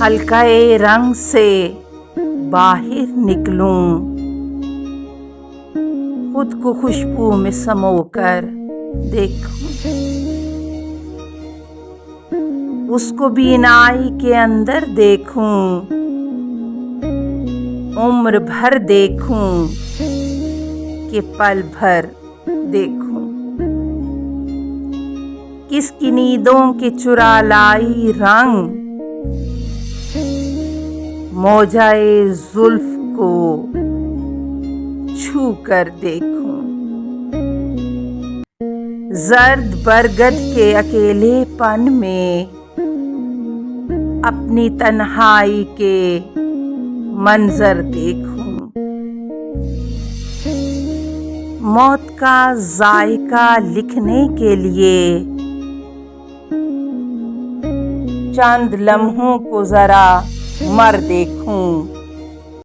हल्के रंग से बाहर निकलूं, खुद को खुशबू में समोकर देखूं, उसको बीनाई के अंदर देखूं, उम्र भर देखूं कि पल भर देखूं, किसकी नींदों के चुरा लाई रंग, मौजाए जुल्फ को छू कर देखूं, जर्द बरगद के अकेलेपन में अपनी तन्हाई के मंजर देखूं, मौत का जायका लिखने के लिए चंद लम्हों को जरा मर देखूं।